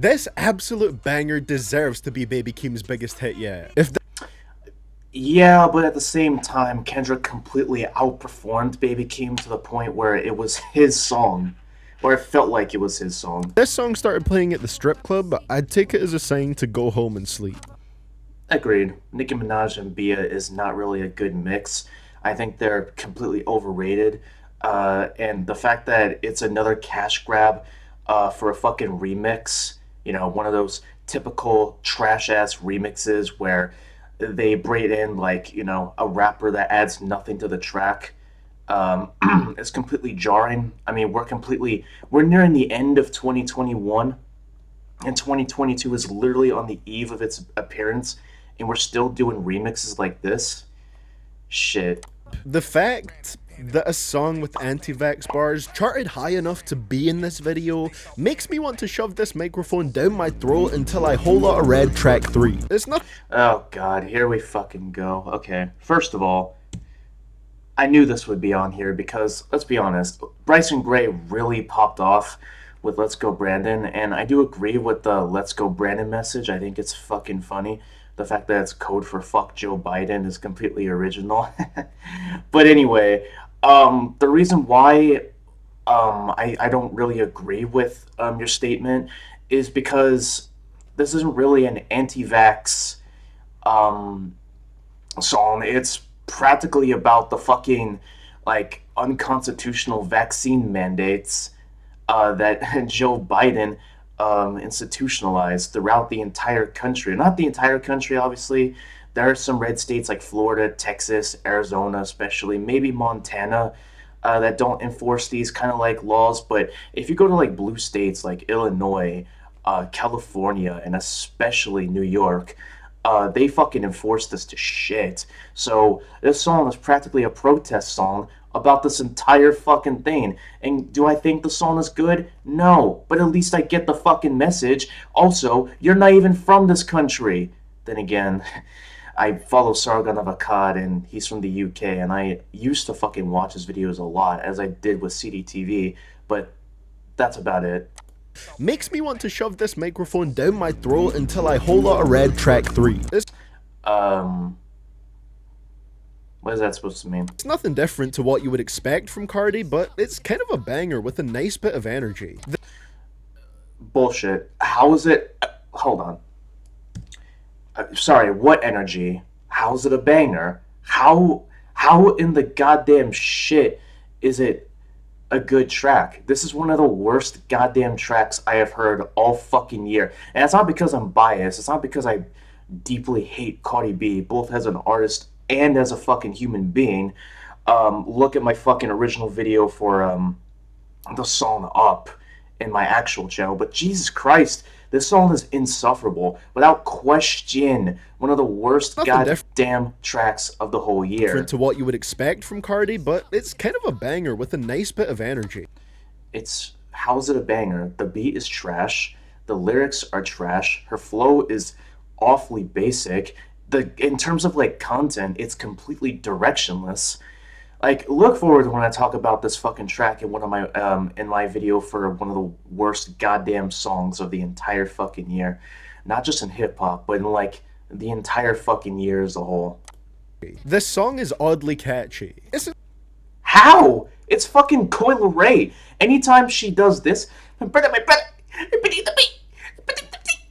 This absolute banger deserves to be Baby Keem's biggest hit yet. Yeah, but at the same time, Kendrick completely outperformed Baby Keem to the point where it was his song, or it felt like it was his song. This song started playing at the strip club, I'd take it as a sign to go home and sleep. Agreed. Nicki Minaj and Bia is not really a good mix. I think they're completely overrated. And the fact that it's another cash grab for a fucking remix, one of those typical trash ass remixes where they braid in like, a rapper that adds nothing to the track. It's completely jarring. I mean, we're nearing the end of 2021, and 2022 is literally on the eve of its appearance, and we're still doing remixes like this. Shit. The fact that a song with anti-vax bars charted high enough to be in this video makes me want to shove this microphone down my throat until I whole lotta red track 3. It's not— Oh god, here we fucking go. Okay, first of all, I knew this would be on here because, let's be honest, Bryson Gray really popped off with Let's Go Brandon, and I do agree with the Let's Go Brandon message. I think it's fucking funny. The fact that it's code for fuck Joe Biden is completely original. But anyway, the reason why I don't really agree with your statement is because this isn't really an anti-vax um, song. It's practically about the fucking like unconstitutional vaccine mandates that Joe Biden institutionalized throughout the entire country. Not the entire country, obviously. There are some red states like Florida, Texas, Arizona, especially, maybe Montana, that don't enforce these kind of like laws. But if you go to like blue states like Illinois, California, and especially New York, they fucking enforce this to shit. So this song is practically a protest song about this entire fucking thing. And do I think the song is good? No. But at least I get the fucking message. Also, you're not even from this country. Then again, I follow Sargon of Akkad, and he's from the UK, and I used to fucking watch his videos a lot, as I did with CDTV, but that's about it. makes me want to shove this microphone down my throat until I whole lotta red track 3. Um, what is that supposed to mean? It's nothing different to what you would expect from Cardi, but it's kind of a banger with a nice bit of energy. Bullshit. How is it? Hold on. Sorry, what energy? How's it a banger? How in the goddamn shit is it a good track? This is one of the worst goddamn tracks I have heard all fucking year. And it's not because I'm biased. It's not because I deeply hate Cardi B, both as an artist and as a fucking human being. Look at my fucking original video for the song Up in my actual channel. But Jesus Christ, this song is insufferable. Without question, one of the worst goddamn tracks of the whole year. Different to what you would expect from Cardi, but it's kind of a banger with a nice bit of energy. How's it a banger? The beat is trash. The lyrics are trash. Her flow is awfully basic. In terms of like content, it's completely directionless. Like, look forward to when I talk about this fucking track in one of my in my video for one of the worst goddamn songs of the entire fucking year. Not just in hip hop, but in like the entire fucking year as a whole. This song is oddly catchy. How? It's fucking Coil Ray. Anytime she does this,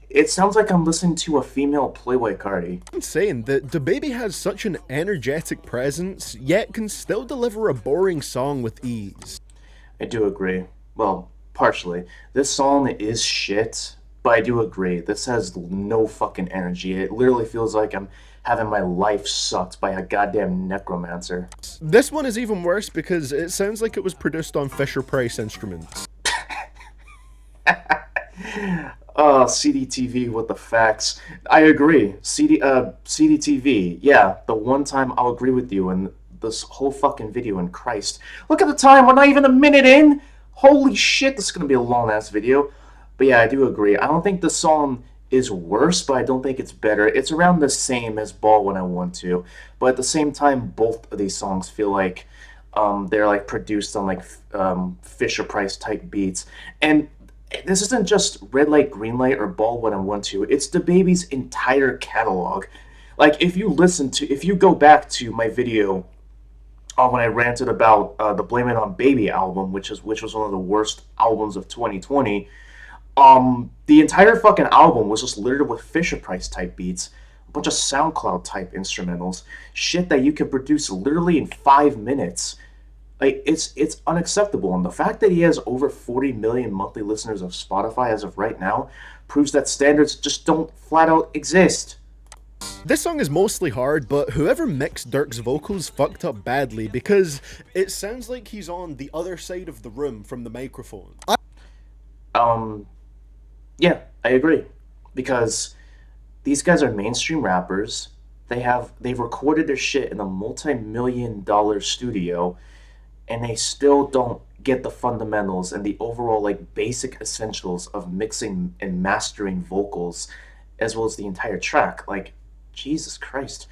it sounds like I'm listening to a female Playboy Cardi. I'm saying that the baby has such an energetic presence, yet can still deliver a boring song with ease. I do agree. Well, partially. This song is shit, but I do agree. This has no fucking energy. It literally feels like I'm having my life sucked by a goddamn necromancer. This one is even worse because it sounds like it was produced on Fisher-Price instruments. CDTV with the facts. I agree. CDTV. Yeah, the one time I'll agree with you in this whole fucking video, in Christ. Look at the time, we're not even a minute in! Holy shit, this is gonna be a long-ass video. But yeah, I do agree. I don't think the song is worse, but I don't think it's better. It's around the same as Ball When I Want To. But at the same time, both of these songs feel like They're like produced on like Fisher Price type beats, and this isn't just Red Light, Green Light, or Ball 1 and 1 2. It's the Baby's entire catalog. Like if you go back to my video when I ranted about the Blame It on Baby album, which was one of the worst albums of 2020. The entire fucking album was just littered with Fisher Price type beats, a bunch of SoundCloud type instrumentals, shit that you can produce literally in 5 minutes. Like it's unacceptable, and the fact that he has over 40 million monthly listeners of Spotify as of right now proves that standards just don't flat out exist. This song is mostly hard, but whoever mixed Dirk's vocals fucked up badly because it sounds like he's on the other side of the room from the microphone. Yeah, I agree, because these guys are mainstream rappers. They've recorded their shit in a multi-million-dollar studio, and they still don't get the fundamentals and the overall like basic essentials of mixing and mastering vocals, as well as the entire track. Like, Jesus Christ.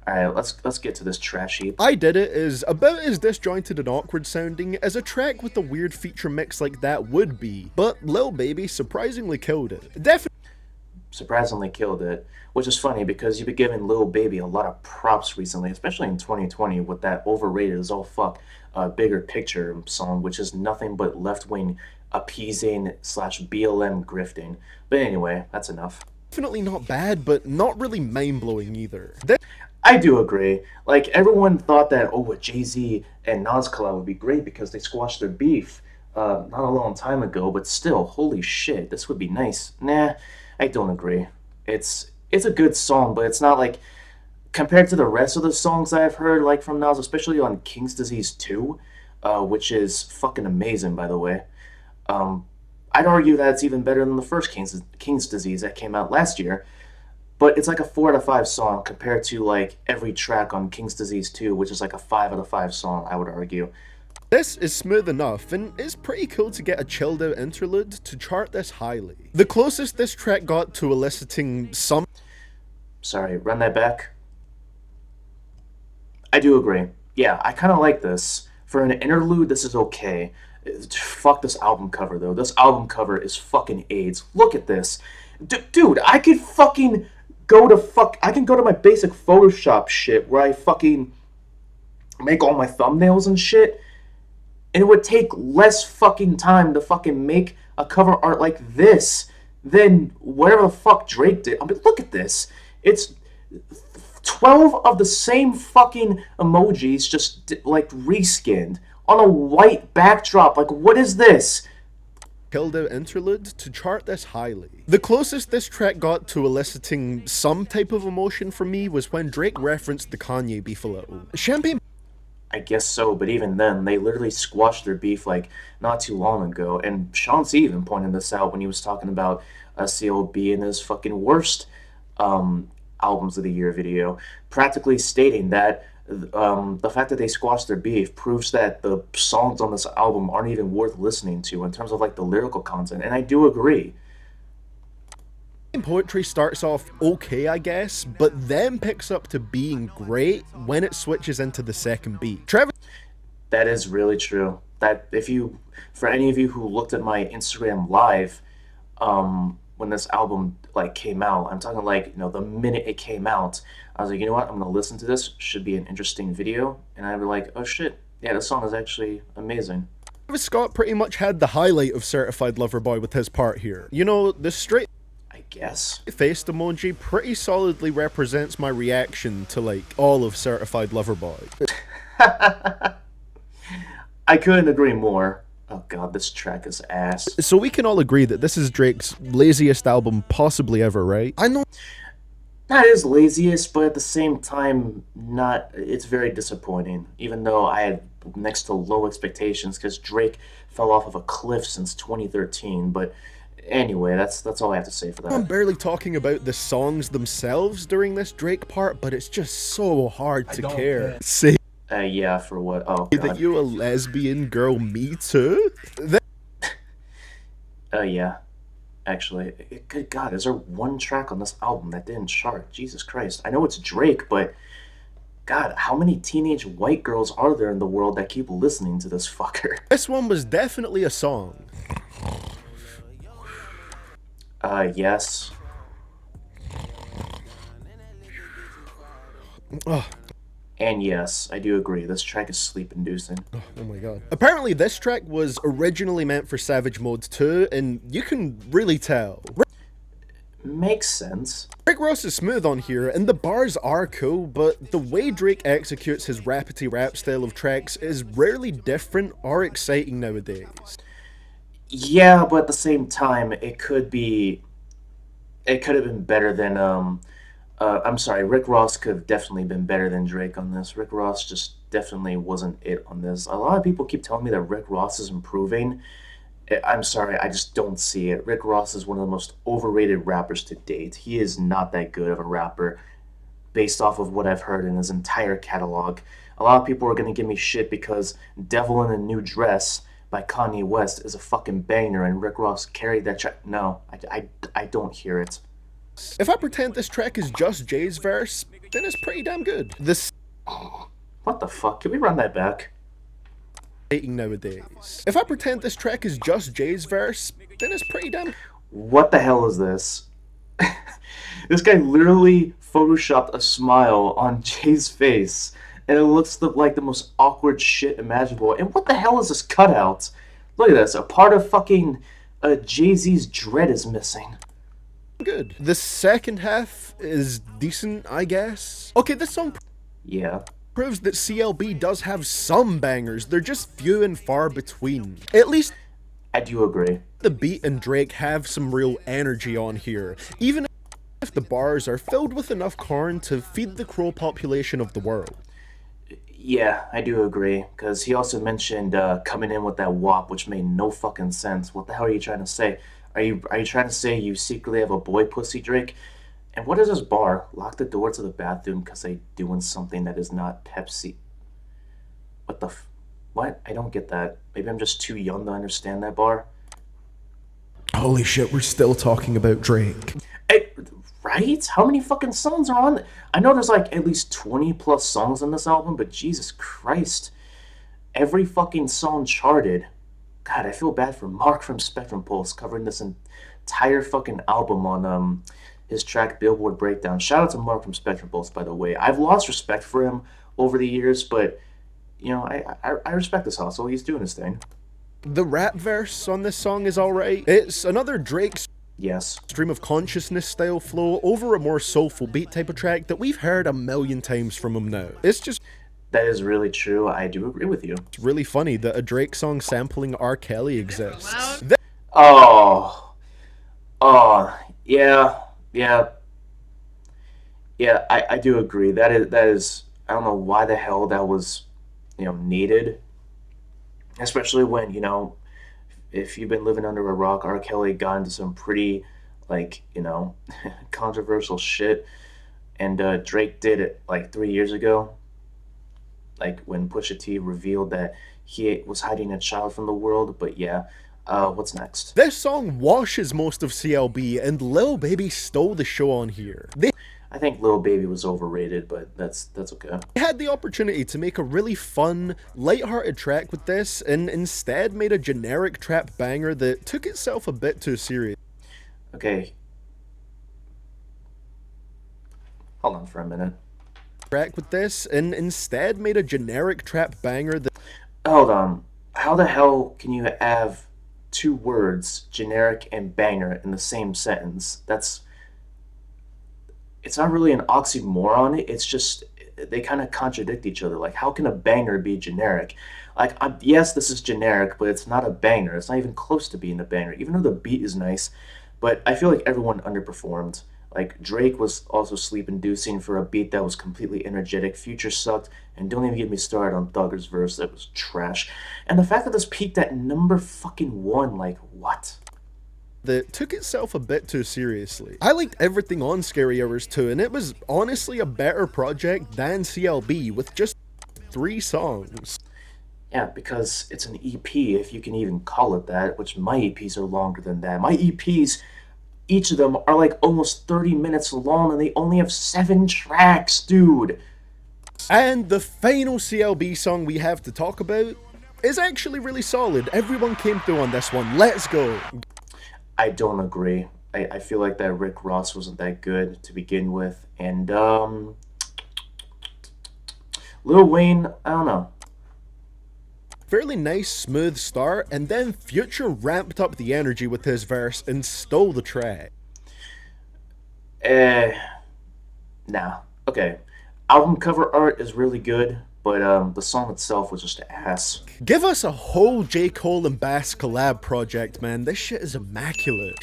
All right, let's get to this trash heap. I Did It is about as disjointed and awkward sounding as a track with a weird feature mix like that would be, but Lil Baby surprisingly killed it. Surprisingly killed it, which is funny because you've been giving Lil Baby a lot of props recently, especially in 2020 with that overrated as all fuck Bigger Picture song, which is nothing but left-wing appeasing slash BLM grifting. But anyway, that's enough. Definitely not bad, but not really mind-blowing either. I do agree. Like, everyone thought that, oh, a Jay-Z and Nas collab would be great because they squashed their beef not a long time ago, but still, holy shit, this would be nice. Nah, I don't agree. It's a good song, but it's not like, compared to the rest of the songs that I've heard, like from Nas, especially on King's Disease 2, which is fucking amazing, by the way. I'd argue that it's even better than the first King's Disease that came out last year. But it's like a 4 out of 5 song compared to like every track on King's Disease 2, which is like a 5 out of 5 song, I would argue. This is smooth enough, and it's pretty cool to get a chilled out interlude to chart this highly. The closest this track got to eliciting some... Sorry, run that back. I do agree. Yeah, I kind of like this. For an interlude, this is okay. Fuck this album cover, though. This album cover is fucking AIDS. Look at this. Dude, I could fucking I can go to my basic Photoshop shit where I fucking make all my thumbnails and shit, and it would take less fucking time to fucking make a cover art like this than whatever the fuck Drake did. I mean, look at this. It's 12 of the same fucking emojis just like reskinned on a white backdrop. Like, what is this? Killed out interlude to chart this highly. The closest this track got to eliciting some type of emotion from me was when Drake referenced the Kanye beef a little. Champagne... I guess so, but even then, they literally squashed their beef like not too long ago. And Sean C even pointed this out when he was talking about CLB being his fucking worst albums of the year video, practically stating that the fact that they squashed their beef proves that the songs on this album aren't even worth listening to in terms of like the lyrical content, and I do agree. Poetry starts off okay, I guess, but then picks up to being great when it switches into the second beat. That is really true. That for any of you who looked at my Instagram live, when this album like came out, I'm talking like, you know, the minute it came out, I was like, you know what, I'm gonna listen to this, should be an interesting video, and I was like, oh shit, yeah, this song is actually amazing. Travis Scott pretty much had the highlight of Certified Lover Boy with his part here. You know, the straight I guess faced emoji pretty solidly represents my reaction to like all of Certified Lover Boy. I couldn't agree more. Oh god, this track is ass. So we can all agree that this is Drake's laziest album possibly ever, right? I know not his laziest, but at the same time, not. It's very disappointing. Even though I had next to low expectations, because Drake fell off of a cliff since 2013. But anyway, that's all I have to say for that. I'm barely talking about the songs themselves during this Drake part, but it's just so hard to care. Say yeah, for what? Oh god. That you a lesbian girl, me too? Yeah. Actually, good god, is there one track on this album that didn't chart? Jesus Christ. I know it's Drake, but God, how many teenage white girls are there in the world that keep listening to this fucker? This one was definitely a song. Yes. Ugh. And yes, I do agree, this track is sleep-inducing. Oh my god. Apparently this track was originally meant for Savage Mode 2, and you can really tell. Makes sense. Rick Ross is smooth on here, and the bars are cool, but the way Drake executes his rappity rap style of tracks is rarely different or exciting nowadays. Yeah, but at the same time, it could have been better than I'm sorry, Rick Ross could have definitely been better than Drake on this. Rick Ross just definitely wasn't it on this. A lot of people keep telling me that Rick Ross is improving. I'm sorry, I just don't see it. Rick Ross is one of the most overrated rappers to date. He is not that good of a rapper based off of what I've heard in his entire catalog. A lot of people are going to give me shit because Devil in a New Dress by Kanye West is a fucking banger and Rick Ross carried that track. No, I don't hear it. If I pretend this track is just Jay's verse, then it's pretty damn good. This What the fuck? Can we run that back? nowadays. If I pretend this track is just Jay's verse, then it's pretty damn. What the hell is this? This guy literally photoshopped a smile on Jay's face, and it looks like the most awkward shit imaginable. And what the hell is this cutout? Look at this. A part of fucking Jay-Z's dread is missing. Good. The second half is decent, I guess. Okay, this song Yeah. proves that CLB does have some bangers, they're just few and far between. At least I do agree. the beat and Drake have some real energy on here, even if the bars are filled with enough corn to feed the crow population of the world. Yeah, I do agree. Because he also mentioned coming in with that WAP, which made no fucking sense. What the hell are you trying to say? Are you trying to say you secretly have a boy pussy, Drake? And what is this bar? Lock the door to the bathroom because they doing something that is not Pepsi. What the what? I don't get that. Maybe I'm just too young to understand that bar. Holy shit, we're still talking about Drake. Hey, right? How many fucking songs are on? I know there's like at least 20 plus songs on this album, but Jesus Christ. Every fucking song charted. God, I feel bad for Mark from Spectrum Pulse covering this entire fucking album on his track Billboard Breakdown. Shout out to Mark from Spectrum Pulse, by the way. I've lost respect for him over the years, but you know, I respect this hustle. He's doing his thing. The rap verse on this song is alright. It's another Drake Yes. stream of consciousness style flow over a more soulful beat type of track that we've heard a million times from him now. It's just That is really true. I do agree with you. really funny that a Drake song sampling R. Kelly exists. Oh. Oh. Yeah. Yeah. Yeah, I do agree. That is I don't know why the hell that was, needed. Especially when, if you've been living under a rock, R. Kelly got into some pretty, controversial shit. And Drake did it like 3 years ago. Like when Pusha T revealed that he was hiding a child from the world. But yeah, what's next? This song washes most of CLB, and Lil Baby stole the show on here. They I think Lil Baby was overrated, but that's okay. had the opportunity to make a really fun, light-hearted track with this, and instead made a generic trap banger that took itself a bit too serious. Okay. Hold on for a minute. Track with this, and instead made a generic trap banger that Hold on. How the hell can you have two words, generic and banger, in the same sentence? It's not really an oxymoron. It's just they kind of contradict each other. Like, how can a banger be generic? Like, yes, this is generic, but it's not a banger. It's not even close to being a banger, even though the beat is nice. But I feel like everyone underperformed. Like, Drake was also sleep-inducing for a beat that was completely energetic. Future sucked, and don't even get me started on Thugger's verse. That was trash. And the fact that this peaked at number fucking 1, like, what? that took itself a bit too seriously. I liked everything on Scary Hours 2, and it was honestly a better project than CLB with just 3 songs. Yeah, because it's an EP, if you can even call it that, which my EPs are longer than that. My EPs, each of them are like almost 30 minutes long, and they only have 7 tracks, dude. And the final CLB song we have to talk about is actually really solid. Everyone came through on this one. Let's go. I don't agree. I feel like that Rick Ross wasn't that good to begin with. And, Lil Wayne, I don't know. Fairly nice, smooth start, and then Future ramped up the energy with his verse and stole the track. Nah. Okay. Album cover art is really good, but the song itself was just ass. Give us a whole J. Cole and Bass collab project, man. This shit is immaculate.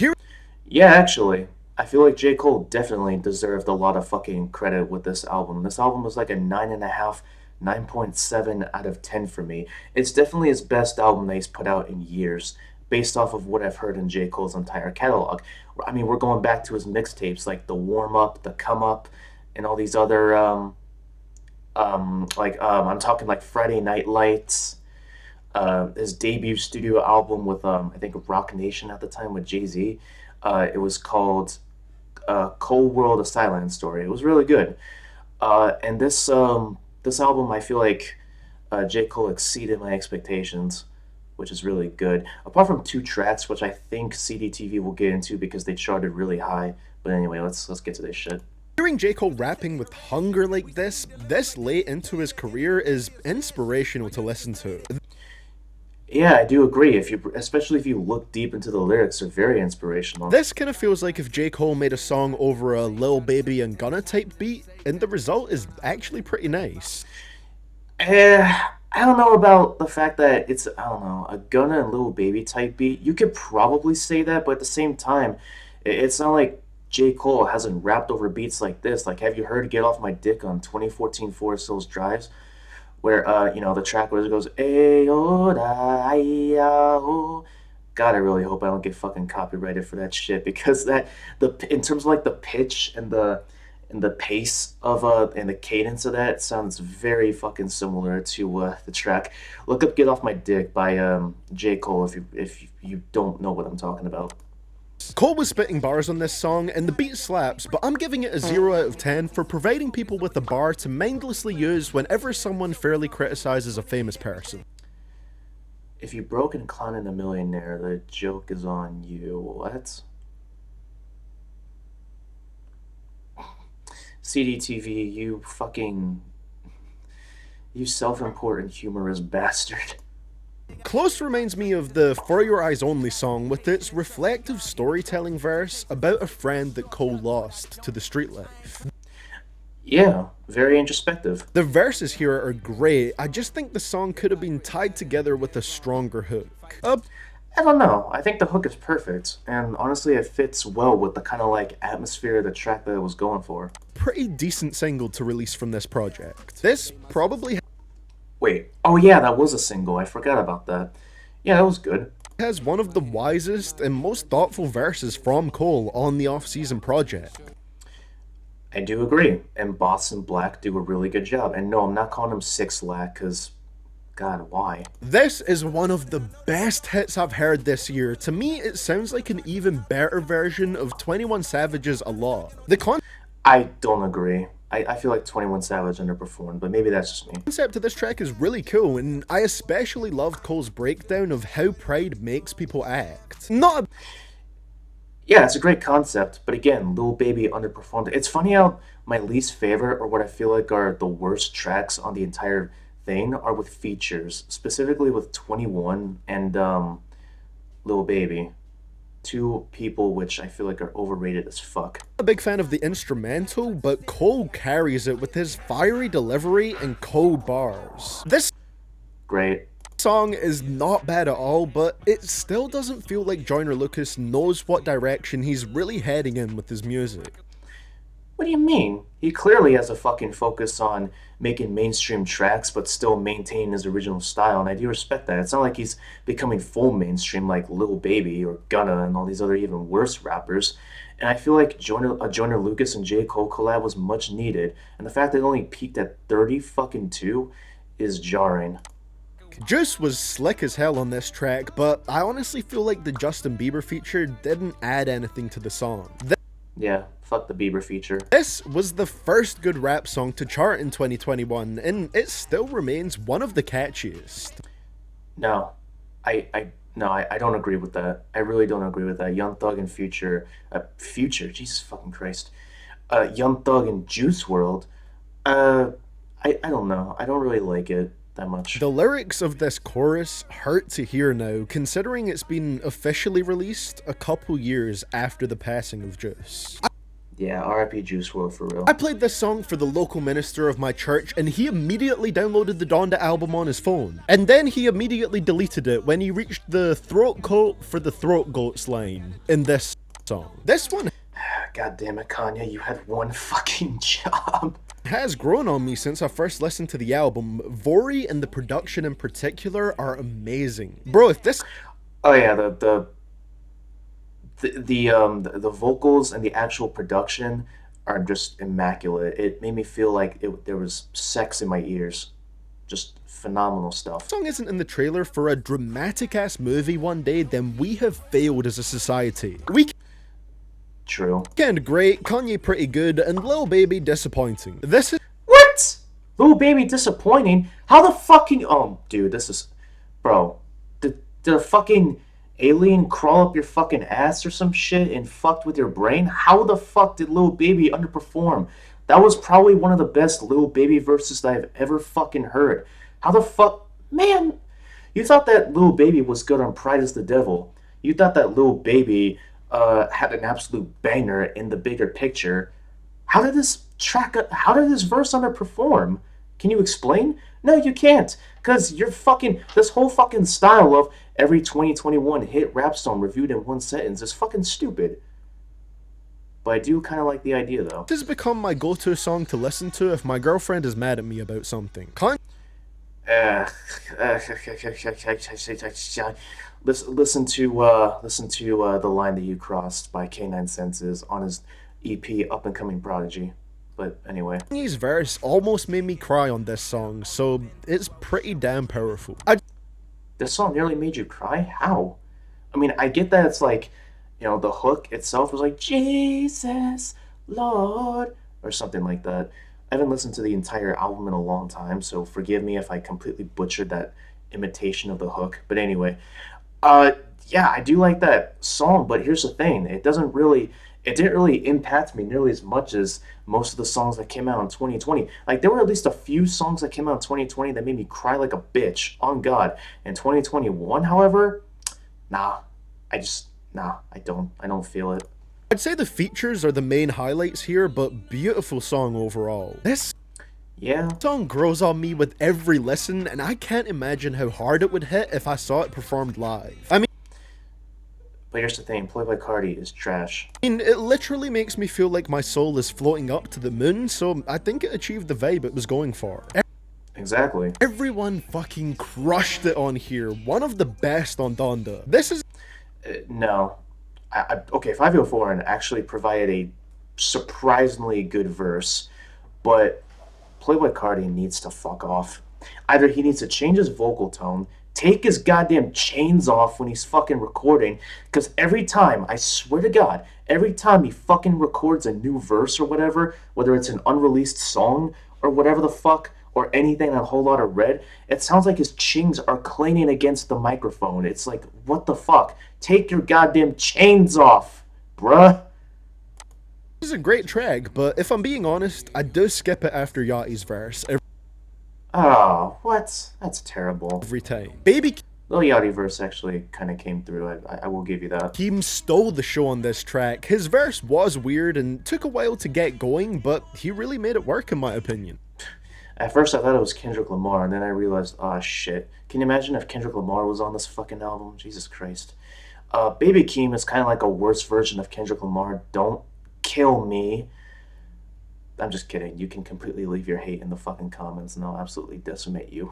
Yeah, actually, I feel like J. Cole definitely deserved a lot of fucking credit with this album. This album was like a 9.5, 9.7 out of 10 for me. It's definitely his best album that he's put out in years, based off of what I've heard in J. Cole's entire catalog. I mean, we're going back to his mixtapes, like the Warm Up, the Come Up, and all these other, I'm talking like Friday Night Lights, his debut studio album with, I think, Rock Nation at the time with Jay-Z. It was called Cold World: A Silent Story. It was really good. And this album, I feel like J. Cole exceeded my expectations, which is really good. Apart from 2 tracks, which I think CDTV will get into because they charted really high. But anyway, let's get to this shit. Hearing J. Cole rapping with hunger like this late into his career is inspirational to listen to. Yeah, I do agree. Especially if you look deep into the lyrics, they're very inspirational. This kind of feels like if J. Cole made a song over a Lil Baby and Gunna type beat, and the result is actually pretty nice. I don't know about the fact that it's, I don't know, a Gunna and Lil Baby type beat. You could probably say that, but at the same time, it's not like J. Cole hasn't rapped over beats like this. Like, have you heard Get Off My Dick on 2014 Forest Hills Drives? Where, the track where it goes, Ayo, da, ay, oh. God, I really hope I don't get fucking copyrighted for that shit, because in terms of like the pitch and the pace of and the cadence of that, it sounds very fucking similar to the track. Look up "Get Off My Dick" by J. Cole if you don't know what I'm talking about. Cole was spitting bars on this song, and the beat slaps, but I'm giving it a 0 out of 10 for providing people with a bar to mindlessly use whenever someone fairly criticizes a famous person. If you broke and clowning a millionaire, the joke is on you. What? CDTV, you self-important humorous bastard. Close reminds me of the For Your Eyes Only song with its reflective storytelling verse about a friend that Cole lost to the street life. Yeah, very introspective. The verses here are great. I just think the song could have been tied together with a stronger hook. I don't know. I think the hook is perfect, and honestly, it fits well with the kind of like atmosphere of the track that it was going for. Pretty decent single to release from this project. This probably Wait, oh yeah, that was a single. I forgot about that. Yeah, that was good. has one of the wisest and most thoughtful verses from Cole on the off-season project. I do agree, and Boss and Black do a really good job. And no, I'm not calling him 6LACK, because, God, why? This is one of the best hits I've heard this year. To me, it sounds like an even better version of 21 Savage's A Law. I don't agree. I feel like 21 Savage underperformed, but maybe that's just me. The concept of this track is really cool, and I especially loved Cole's breakdown of how pride makes people act. Yeah, it's a great concept, but again, Lil Baby underperformed. It's funny how my least favorite, or what I feel like are the worst tracks on the entire thing, are with features, specifically with 21 and Lil Baby. 2 people which I feel like are overrated as fuck. I'm a big fan of the instrumental, but Cole carries it with his fiery delivery and cold bars. This Great. song is not bad at all, but it still doesn't feel like Joyner Lucas knows what direction he's really heading in with his music. What do you mean? He clearly has a fucking focus on making mainstream tracks, but still maintaining his original style, and I do respect that. It's not like he's becoming full mainstream like Lil Baby or Gunna and all these other even worse rappers. And I feel like Joyner Lucas and J. Cole collab was much needed, and the fact that it only peaked at 30 is jarring. Juice was slick as hell on this track, but I honestly feel like the Justin Bieber feature didn't add anything to the song. Yeah, fuck the Bieber feature. This was the first good rap song to chart in 2021, and it still remains one of the catchiest. No, I don't agree with that. I really don't agree with that. Young Thug and Future, Jesus fucking Christ. Young Thug and Juice World. Uh, I don't know. I don't really like it that much. The lyrics of this chorus hurt to hear now, considering it's been officially released a couple years after the passing of Juice. Yeah, R.I.P. Juice World for real. I played this song for the local minister of my church, and he immediately downloaded the Donda album on his phone. And then he immediately deleted it when he reached the throat coat for the throat goats line in this song. This one God damn it, Kanye, you had one fucking job. has grown on me since I first listened to the album. Vori and the production in particular are amazing. Bro, if this... Oh yeah, the vocals and the actual production are just immaculate. It made me feel like there was sex in my ears. Just phenomenal stuff. song isn't in the trailer for a dramatic ass movie one day, then we have failed as a society. True. Weekend great, Kanye pretty good, and Lil Baby disappointing. This is... What? Lil Baby disappointing? How the fucking... Oh, dude, this is... Bro, did a fucking alien crawl up your fucking ass or some shit and fucked with your brain? How the fuck did Lil Baby underperform? That was probably one of the best Lil Baby verses that I've ever fucking heard. How the fuck... Man, you thought that Lil Baby was good on Pride is the Devil. You thought that Lil Baby had an absolute banger in the bigger picture. How did this verse underperform? Can you explain? No, you can't. Because this whole fucking style of every 2021 hit rap song reviewed in one sentence is fucking stupid. But I do kind of like the idea, though. This has become my go-to song to listen to if my girlfriend is mad at me about something. Listen to The Line That You Crossed by K9 Senses on his EP Up and Coming Prodigy. But anyway. Kanye's verse almost made me cry on this song, so it's pretty damn powerful. This song nearly made you cry? How? I mean, I get that it's like, the hook itself was like, Jesus, Lord, or something like that. I haven't listened to the entire album in a long time, so forgive me if I completely butchered that imitation of the hook. But anyway, yeah, I do like that song, but here's the thing. It didn't really impact me nearly as much as most of the songs that came out in 2020. Like, there were at least a few songs that came out in 2020 that made me cry like a bitch, on God. In 2021, however, I don't feel it. I'd say the features are the main highlights here, but beautiful song overall. This song grows on me with every listen, and I can't imagine how hard it would hit if I saw it performed live. But here's the thing, Playboy Cardi is trash. It literally makes me feel like my soul is floating up to the moon, so I think it achieved the vibe it was going for. Exactly. Everyone fucking crushed it on here. One of the best on Donda. This is... no. Okay, 504 actually provided a surprisingly good verse, but Playboy Cardi needs to fuck off. Either he needs to change his vocal tone, take his goddamn chains off when he's fucking recording, because every time, I swear to God, every time he fucking records a new verse or whatever, whether it's an unreleased song or whatever the fuck, or anything on A Whole Lot of Red, it sounds like his chains are clanging against the microphone. It's like, what the fuck? Take your goddamn chains off, bruh. This is a great track, but if I'm being honest, I do skip it after Yachty's verse. Oh, what? That's terrible. Every time. Baby Lil Yachty verse actually kind of came through. I will give you that. Keem stole the show on this track. His verse was weird and took a while to get going, but he really made it work in my opinion. At first I thought it was Kendrick Lamar, and then I realized, oh shit. Can you imagine if Kendrick Lamar was on this fucking album? Jesus Christ. Baby Keem is kind of like a worse version of Kendrick Lamar. Don't kill me. I'm just kidding. You can completely leave your hate in the fucking comments and I'll absolutely decimate you.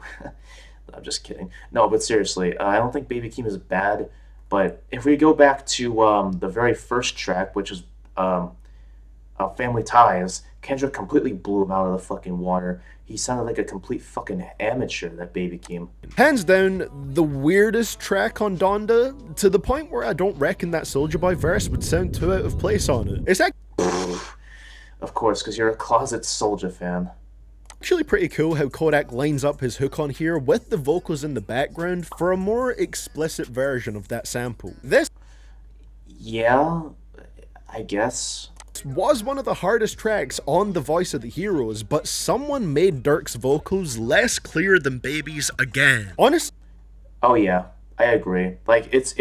I'm just kidding. No, but seriously, I don't think Baby Keem is bad, but if we go back to the very first track, which is Family Ties, Kendrick completely blew him out of the fucking water. He sounded like a complete fucking amateur, that Baby came. Hands down, the weirdest track on Donda, to the point where I don't reckon that Soulja Boy verse would sound too out of place on it. It's Of course, because you're a closet Soulja fan. actually pretty cool how Kodak lines up his hook on here with the vocals in the background for a more explicit version of that sample. This Yeah, I guess. was one of the hardest tracks on The Voice of the Heroes, but someone made Dirk's vocals less clear than Baby's again. Honestly, Oh yeah, I agree. Like it's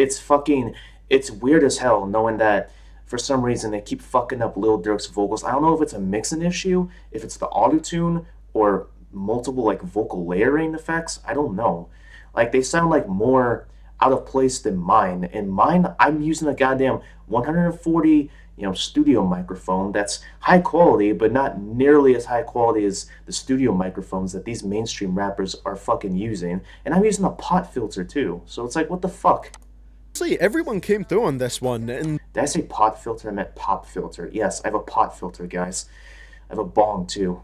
weird as hell knowing that for some reason they keep fucking up Lil Durk's vocals. I don't know if it's a mixing issue, if it's the autotune, or multiple like vocal layering effects. I don't know. Like they sound like more out of place than mine. And mine, I'm using a goddamn 140, studio microphone that's high quality, but not nearly as high quality as the studio microphones that these mainstream rappers are fucking using. And I'm using a pot filter too. So it's like, what the fuck? everyone came through on this one, and Did I say pot filter? I meant pop filter. Yes, I have a pot filter, guys. I have a bong too.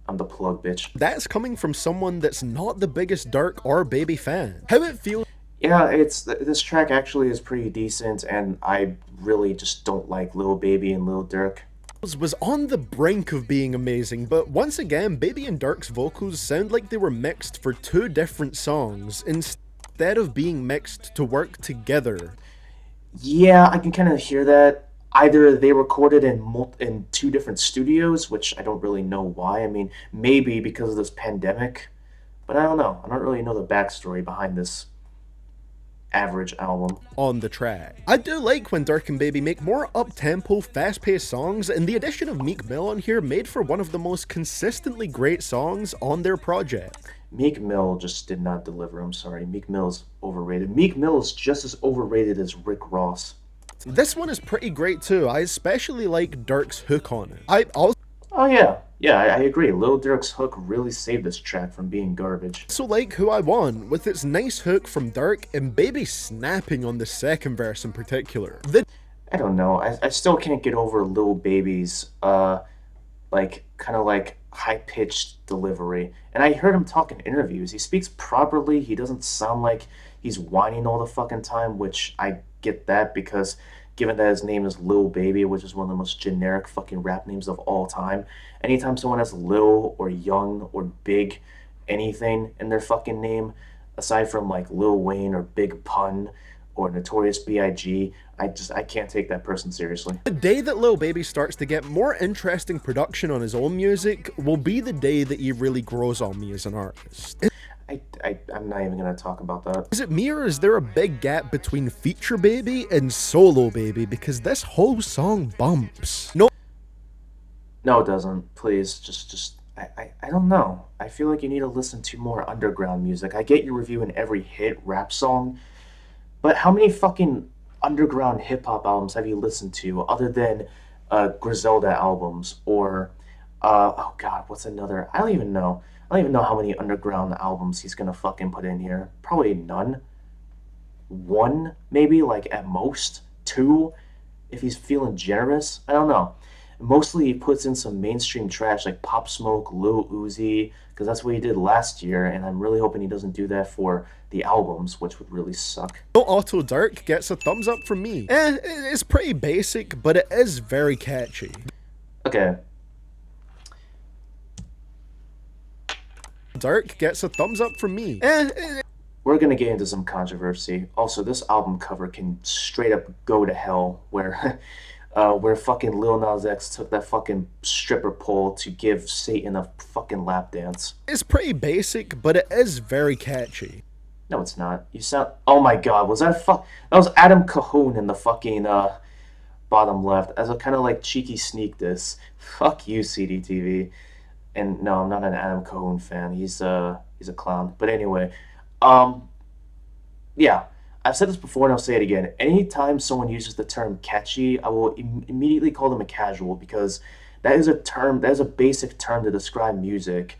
I'm the plug, bitch. that's coming from someone that's not the biggest Dirk or Baby fan. How it feels Yeah, this track actually is pretty decent, and I really just don't like Lil Baby and Lil Durk. was on the brink of being amazing, but once again, Baby and Dirk's vocals sound like they were mixed for two different songs instead of being mixed to work together. Yeah, I can kind of hear that. Either they recorded in two different studios, which I don't really know why. I mean, maybe because of this pandemic, but I don't know. I don't really know the backstory behind this average album. On the track. I do like when Dirk and Baby make more up-tempo, fast-paced songs, and the addition of Meek Mill on here made for one of the most consistently great songs on their project. Meek Mill just did not deliver. I'm sorry. Meek Mill is overrated. Meek Mill is just as overrated as Rick Ross. This one is pretty great too. I especially like Dirk's hook on it. I also Oh yeah, yeah, I agree. Lil Durk's hook really saved this track from being garbage. like Who I Want, with its nice hook from Dirk and Baby snapping on the second verse in particular. I don't know. I still can't get over Lil Baby's like kind of like high pitched delivery. And I heard him talk in interviews. He speaks properly. He doesn't sound like he's whining all the fucking time, which I get that because given that his name is Lil Baby, which is one of the most generic fucking rap names of all time, anytime someone has Lil or Young or Big anything in their fucking name, aside from like Lil Wayne or Big Pun or Notorious B.I.G., I can't take that person seriously. The day that Lil Baby starts to get more interesting production on his own music will be the day that he really grows on me as an artist. I'm not even gonna talk about that. Is it me, or is there a big gap between Feature Baby and Solo Baby? Because this whole song bumps. No, No, it doesn't. Please, I don't know. I feel like you need to listen to more underground music. I get your review in every hit rap song, but how many fucking underground hip hop albums have you listened to other than Griselda albums or oh god, what's another? I don't even know. I don't even know how many underground albums he's gonna fucking put in here. Probably none. One, maybe, like at most. Two, if he's feeling generous. I don't know. Mostly he puts in some mainstream trash like Pop Smoke, Lil Uzi, because that's what he did last year, and I'm really hoping he doesn't do that for the albums, which would really suck. No Auto Dirk gets a thumbs up from me. It's pretty basic, but it is very catchy. Okay. Dirk gets a thumbs up from me. We're gonna get into some controversy. Also, this album cover can straight up go to hell, where fucking Lil Nas X took that fucking stripper pole to give Satan a fucking lap dance. It's pretty basic, but it is very catchy. No, it's not. You sound. Oh my god, was that That was Adam Cahoon in the fucking bottom left as a kind of like cheeky sneak diss. Fuck you, CDTV. And no, I'm not an Adam Cahoon fan. He's a clown. But anyway, yeah, I've said this before and I'll say it again. Anytime someone uses the term catchy, I will immediately call them a casual because that is a term, that is a basic term to describe music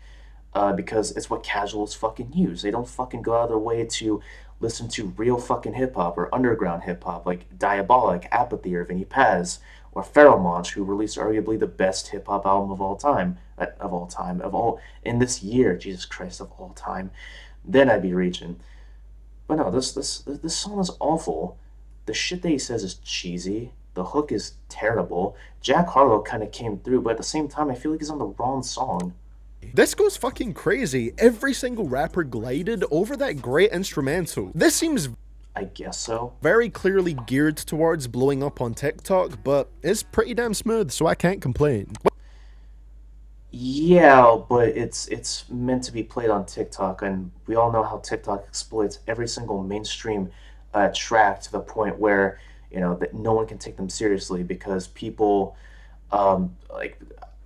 because it's what casuals fucking use. They don't fucking go out of their way to listen to real fucking hip hop or underground hip hop like Diabolic, Apathy, or Vinny Paz, or Pharoah Monch, who released arguably the best hip hop album of all time, in this year, Jesus Christ, of all time, then I'd be reaching. But no, this song is awful. The shit that he says is cheesy. The hook is terrible. Jack Harlow kind of came through, but at the same time, I feel like he's on the wrong song. This goes fucking crazy. Every single rapper glided over that great instrumental. This seems I guess so. very clearly geared towards blowing up on TikTok, but it's pretty damn smooth, so I can't complain. Yeah, but it's meant to be played on TikTok, and we all know how TikTok exploits every single mainstream track to the point where that no one can take them seriously because people, like,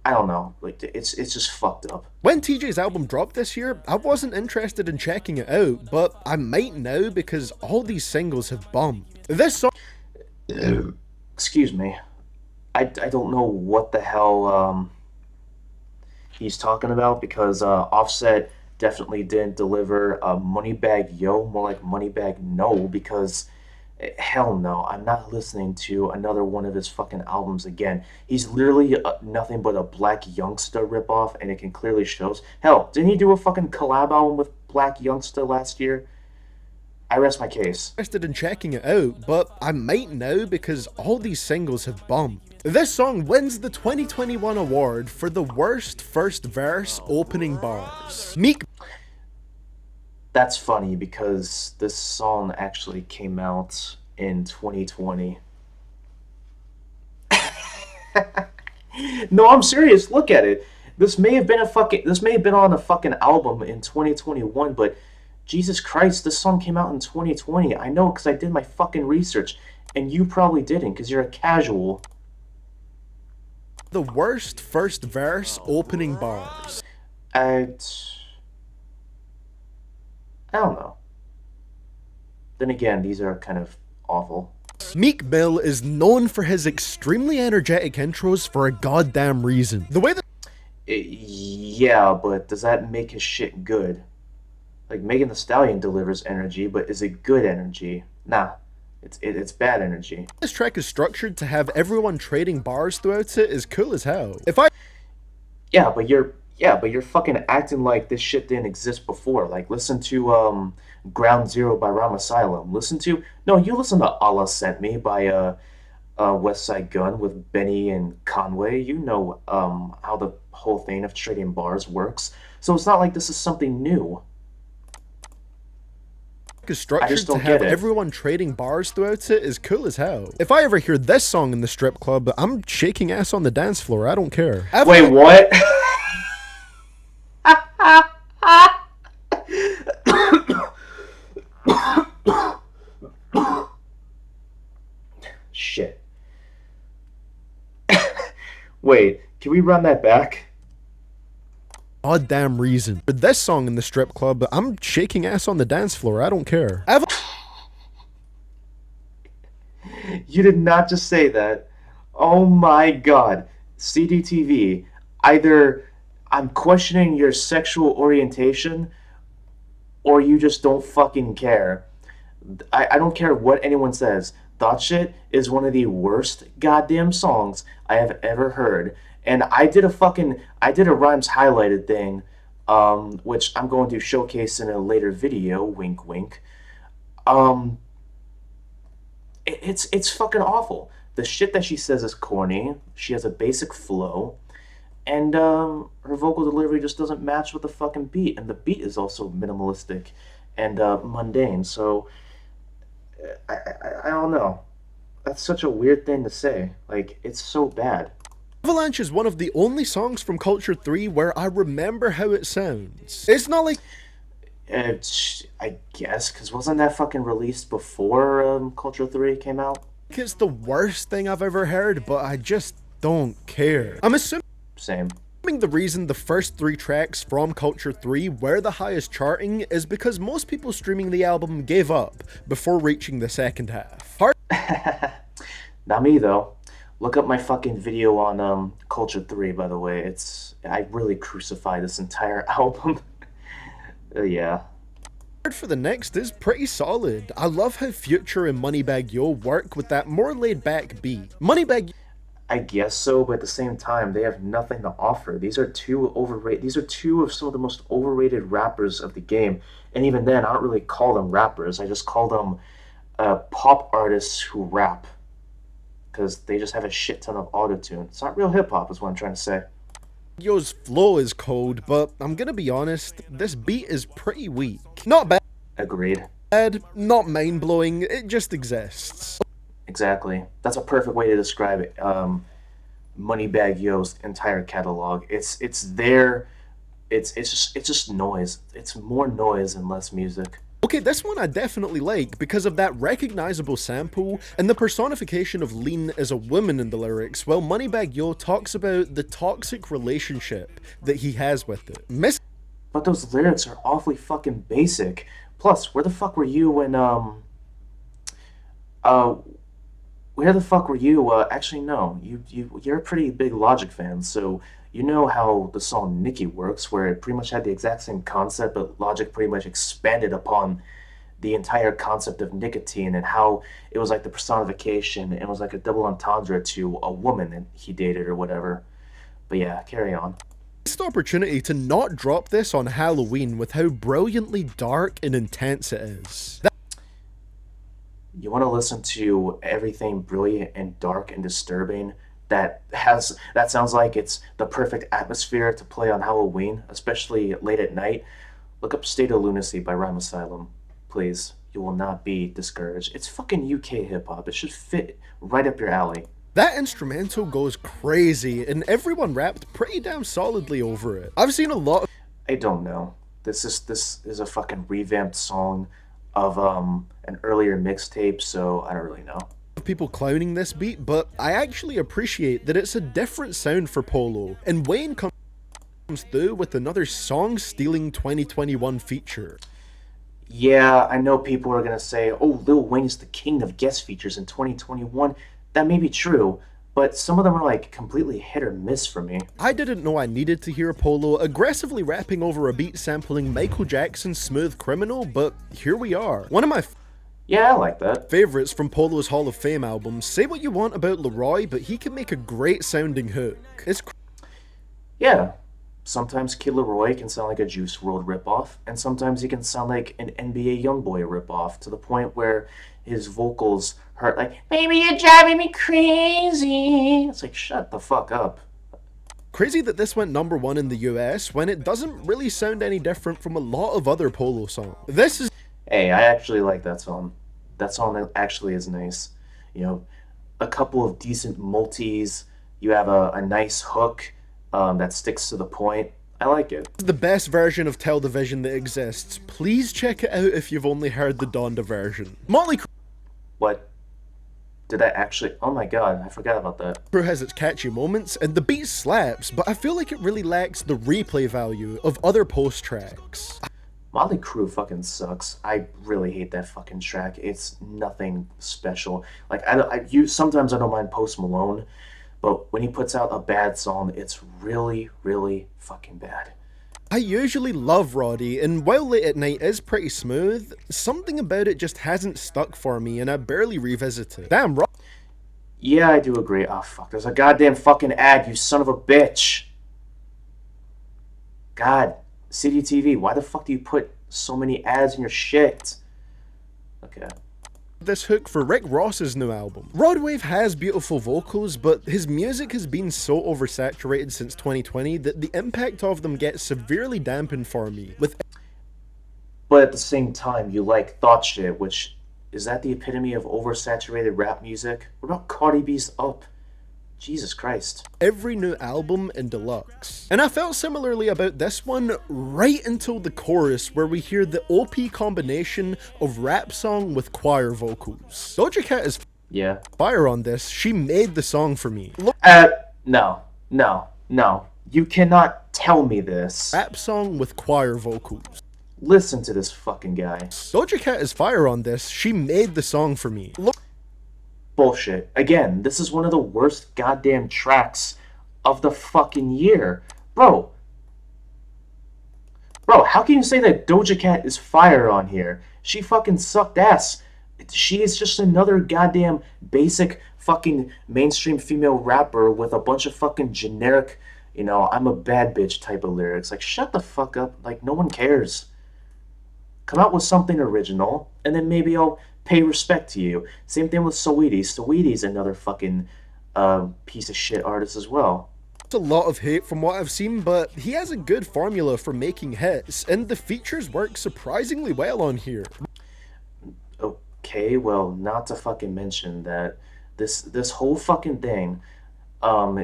I don't know, like it's just fucked up. When TJ's album dropped this year, I wasn't interested in checking it out, but I might now because all these singles have bumped. This song... Excuse me. I don't know what the hell he's talking about because Offset definitely didn't deliver Moneybag Yo, more like Moneybag No, because hell no, I'm not listening to another one of his fucking albums again. He's literally nothing but a Black Youngsta ripoff, and it can clearly shows. Hell, didn't he do a fucking collab album with Black Youngsta last year? I rest my case. Interested in checking it out, but I might now because all these singles have bumped. This song wins the 2021 award for the worst first verse opening bars. Meek... That's funny because this song actually came out in 2020. No, I'm serious. Look at it. This may have been on a fucking album in 2021, but Jesus Christ, this song came out in 2020. I know because I did my fucking research, and you probably didn't because you're a casual. The worst first verse opening bars. I don't know. Then again, these are kind of awful. Meek Mill is known for his extremely energetic intros for a goddamn reason. The way that... Yeah, but does that make his shit good? Like, Megan Thee Stallion delivers energy, but is it good energy? Nah, it's bad energy. This track is structured to have everyone trading bars throughout it is cool as hell. Yeah, but you're fucking acting like this shit didn't exist before. Like, listen to Ground Zero by Ram Asylum. You listen to Allah Sent Me by West Side Gun with Benny and Conway. You know how the whole thing of trading bars works. So it's not like this is something new. Is structured to have everyone trading bars throughout it is cool as hell. If I ever hear this song in the strip club, I'm shaking ass on the dance floor. I don't care. Wait, what? Shit. Wait, can we run that back? Goddamn reason. For this song in the strip club, I'm shaking ass on the dance floor. I don't care. You did not just say that. Oh my god. CDTV. Either I'm questioning your sexual orientation, or you just don't fucking care. I don't care what anyone says. That shit is one of the worst goddamn songs I have ever heard. And I did a Rhymes highlighted thing, which I'm going to showcase in a later video, wink wink. It's fucking awful. The shit that she says is corny. She has a basic flow. And her vocal delivery just doesn't match with the fucking beat. And the beat is also minimalistic and mundane. So, I don't know. That's such a weird thing to say. Like, it's so bad. Avalanche is one of the only songs from Culture 3 where I remember how it sounds. It's not like... I guess, because wasn't that fucking released before Culture 3 came out? It's the worst thing I've ever heard, but I just don't care. I'm assuming... Same. The reason the first 3 tracks from Culture 3 were the highest charting is because most people streaming the album gave up before reaching the second half. Not me, though. Look up my fucking video on Culture 3, by the way. I really crucify this entire album. Yeah. For the next is pretty solid. I love how Future and Moneybag Yo work with that more laid-back beat. Moneybag... I guess so, but at the same time, they have nothing to offer. These are two overrated. These are two of some of the most overrated rappers of the game, and even then, I don't really call them rappers. I just call them pop artists who rap because they just have a shit ton of autotune. It's not real hip hop, is what I'm trying to say. Yo's flow is cold, but I'm gonna be honest, this beat is pretty weak. Not Agreed. bad, not mind-blowing, it just exists. Exactly. That's a perfect way to describe it. Moneybag Yo's entire catalog. It's there. It's just noise. It's more noise and less music. Okay, this one I definitely like because of that recognizable sample and the personification of Lean as a woman in the lyrics, while Moneybag Yo talks about the toxic relationship that he has with it. But those lyrics are awfully fucking basic. Plus, where the fuck were you when uh where the fuck were you? Actually, no. You're a pretty big Logic fan, so you know how the song "Nikki" works, where it pretty much had the exact same concept, but Logic pretty much expanded upon the entire concept of nicotine and how it was like the personification. It was like a double entendre to a woman that he dated or whatever. But yeah, carry on. Missed opportunity to not drop this on Halloween with how brilliantly dark and intense it is. You want to listen to everything brilliant and dark and disturbing that sounds like it's the perfect atmosphere to play on Halloween, especially late at night. Look up State of Lunacy by Rhyme Asylum. Please. You will not be discouraged. It's fucking UK hip hop. It should fit right up your alley. That instrumental goes crazy and everyone rapped pretty damn solidly over it. I've seen a lot of I don't know. This is a fucking revamped song of an earlier mixtape, so I don't really know. people clowning this beat, but I actually appreciate that it's a different sound for Polo, and Wayne comes through with another song stealing 2021 feature. Yeah, I know people are gonna say, "Oh, Lil Wayne is the king of guest features in 2021." That may be true, but some of them are like completely hit or miss for me. I didn't know I needed to hear Polo aggressively rapping over a beat sampling Michael Jackson's Smooth Criminal, but here we are. One of my Yeah, I like that. favorites from Polo's Hall of Fame album. Say what you want about Leroy, but he can make a great sounding hook. It's Yeah. Sometimes Kid Leroy can sound like a Juice WRLD ripoff, and sometimes he can sound like an NBA YoungBoy ripoff to the point where his vocals hurt like, "Baby, you're driving me crazy." It's like, shut the fuck up. crazy that this went number one in the US when it doesn't really sound any different from a lot of other Polo songs. This is Hey, I actually like that song. That song actually is nice. You know, a couple of decent multis. You have a nice hook that sticks to the point. I like it. the best version of Television that exists. Please check it out if you've only heard the Donda version. Motley What? Did I actually? Oh my god, I forgot about that. Crue has its catchy moments, and the beat slaps, but I feel like it really lacks the replay value of other post tracks. Motley Crue fucking sucks. I really hate that fucking track. It's nothing special. Like sometimes I don't mind Post Malone, but when he puts out a bad song, it's really, really fucking bad. I usually love Roddy, and while Late at Night is pretty smooth, something about it just hasn't stuck for me, and I barely revisit it. Damn, Yeah, I do agree. Oh fuck, there's a goddamn fucking ad, you son of a bitch. God, CDTV, why the fuck do you put so many ads in your shit? Okay. this hook for Rick Ross's new album. Rodwave has beautiful vocals, but his music has been so oversaturated since 2020 that the impact of them gets severely dampened for me, with But at the same time, you like thought shit, which is that the epitome of oversaturated rap music? What about Cardi B's Up? Jesus Christ. every new album in deluxe. And I felt similarly about this one right until the chorus, where we hear the OP combination of rap song with choir vocals. Doja Cat is Yeah. fire on this. She made the song for me. No, no, no. You cannot tell me this. Rap song with choir vocals. Listen to this fucking guy. Doja Cat is fire on this. She made the song for me. Bullshit. Again, this is one of the worst goddamn tracks of the fucking year. Bro, how can you say that Doja Cat is fire on here? She fucking sucked ass. She is just another goddamn basic fucking mainstream female rapper with a bunch of fucking generic, I'm a bad bitch type of lyrics. Like, shut the fuck up. Like, no one cares. Come out with something original, and then maybe I'll pay respect to you. Same thing with Saweetie. Saweetie's another fucking piece of shit artist as well. It's a lot of hate from what I've seen, but he has a good formula for making hits, and the features work surprisingly well on here. Okay, well, not to fucking mention that this whole fucking thing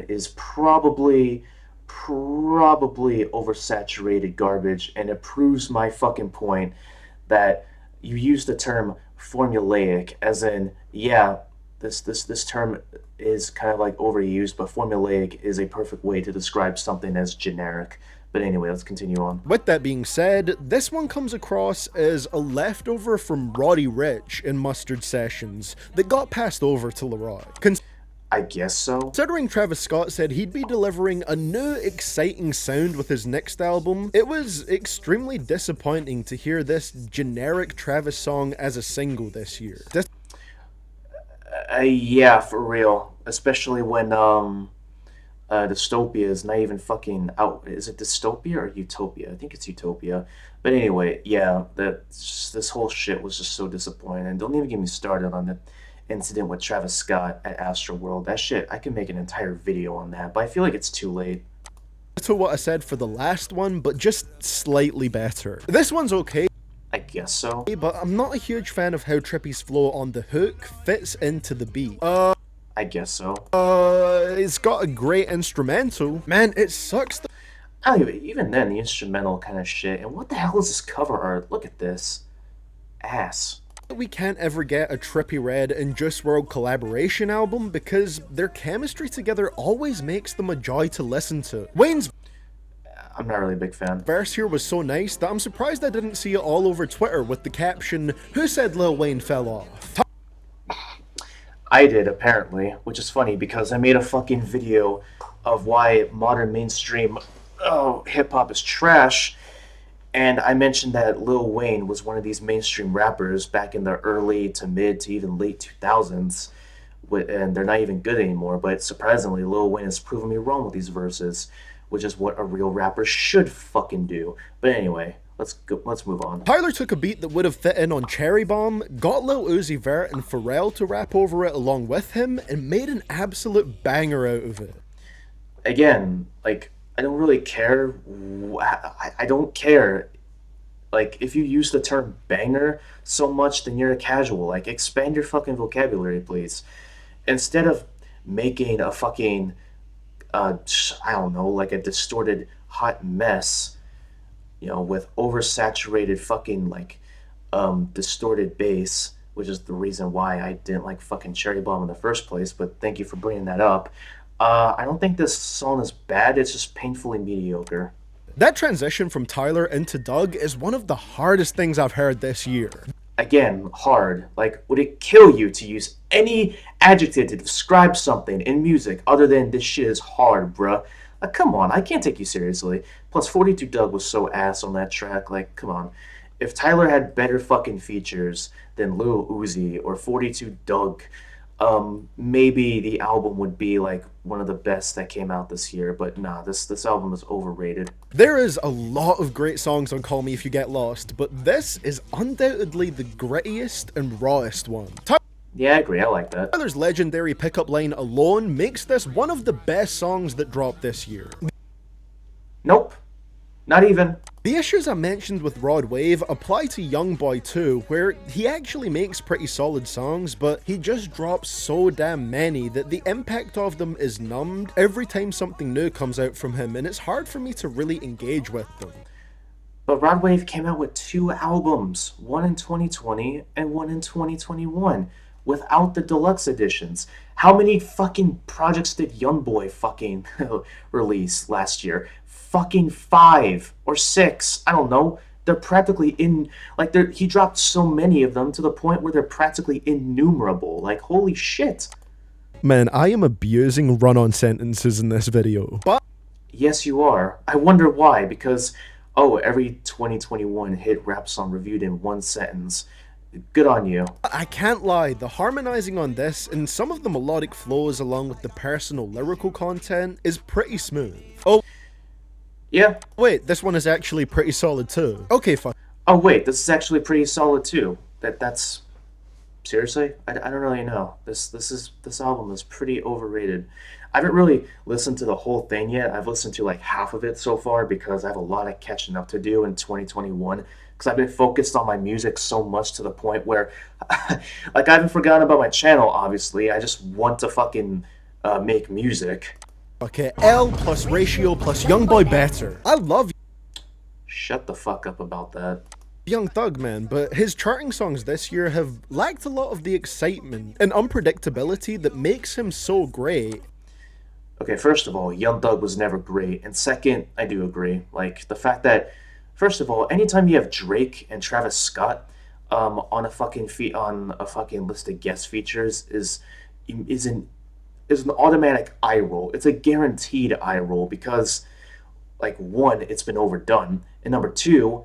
is probably oversaturated garbage, and it proves my fucking point that you use the term formulaic, as in, yeah, this term is kind of like overused, but formulaic is a perfect way to describe something as generic. But anyway, let's continue on. With that being said, this one comes across as a leftover from Roddy Ricch in Mustard Sessions that got passed over to Leroy. I guess so. Considering Travis Scott said he'd be delivering a new exciting sound with his next album, it was extremely disappointing to hear this generic Travis song as a single this year. Yeah, for real. Especially when Dystopia is not even fucking out. Is it Dystopia or Utopia? I think it's Utopia. But anyway, yeah, this whole shit was just so disappointing. And don't even get me started on the incident with Travis Scott at Astroworld. That shit, I can make an entire video on that, but I feel like it's too late. To what I said for the last one, but just slightly better. This one's okay, I guess so. but I'm not a huge fan of how Trippy's flow on the hook fits into the beat. I guess so. It's got a great instrumental. Man, it sucks. Anyway, even then, the instrumental kind of shit. And what the hell is this cover art? Look at this. Ass. We can't ever get a Trippie Redd and Juice WRLD collaboration album because their chemistry together always makes them a joy to listen to. Wayne's I'm not really a big fan. verse here was so nice that I'm surprised I didn't see it all over Twitter with the caption, "Who said Lil Wayne fell off?" I did, apparently, which is funny because I made a fucking video of why modern mainstream hip-hop is trash, and I mentioned that Lil Wayne was one of these mainstream rappers back in the early to mid to even late 2000s, and they're not even good anymore, but surprisingly, Lil Wayne has proven me wrong with these verses, which is what a real rapper should fucking do. But anyway, let's move on. Tyler took a beat that would have fit in on Cherry Bomb, got Lil Uzi Vert and Pharrell to rap over it along with him, and made an absolute banger out of it. Again, like, I don't really care. I don't care. Like, if you use the term banger so much, then you're a casual. Like, expand your fucking vocabulary, please. Instead of making a fucking, I don't know, like a distorted hot mess, with oversaturated fucking, like, distorted bass, which is the reason why I didn't like fucking Cherry Bomb in the first place, but thank you for bringing that up. I don't think this song is bad, it's just painfully mediocre. That transition from Tyler into Doug is one of the hardest things I've heard this year. Again, hard. Like, would it kill you to use any adjective to describe something in music other than this shit is hard, bruh? Like, come on, I can't take you seriously. Plus, 42 Doug was so ass on that track, like, come on. If Tyler had better fucking features than Lil Uzi or 42 Doug, maybe the album would be like one of the best that came out this year, but nah, this album is overrated. There is a lot of great songs on Call Me If You Get Lost, but this is undoubtedly the grittiest and rawest one. Yeah, I agree, I like that. Tyler's legendary pickup line alone makes this one of the best songs that dropped this year. Nope. Not even. The issues I mentioned with Rod Wave apply to Youngboy too, where he actually makes pretty solid songs, but he just drops so damn many that the impact of them is numbed every time something new comes out from him, and it's hard for me to really engage with them. But Rod Wave came out with 2 albums, one in 2020 and one in 2021, without the deluxe editions. How many fucking projects did Youngboy fucking release last year? Fucking 5 or 6, I don't know. They're practically he dropped so many of them to the point where they're practically innumerable. Like, holy shit. Man, I am abusing run-on sentences in this video. But yes, you are. I wonder why, because every 2021 hit rap song reviewed in 1 sentence good on you. I can't lie, the harmonizing on this and some of the melodic flows along with the personal lyrical content is pretty smooth. Oh, Yeah. wait, this one is actually pretty solid too. Okay, fine. Oh wait, this is actually pretty solid too. That's seriously, I don't really know. This album is pretty overrated. I haven't really listened to the whole thing yet. I've listened to like half of it so far because I have a lot of catching up to do in 2021 because I've been focused on my music so much to the point where like I haven't forgotten about my channel obviously. I just want to fucking make music. Okay, L plus Ratio plus Young Boy Better. I love Shut the fuck up about that. Young Thug, man, but his charting songs this year have lacked a lot of the excitement and unpredictability that makes him so great. Okay, first of all, Young Thug was never great, and second, I do agree. Like the fact that, first of all, anytime you have Drake and Travis Scott on a fucking on a fucking list of guest features is an is an automatic eye roll. It's a guaranteed eye roll because, like, one, it's been overdone, and number two,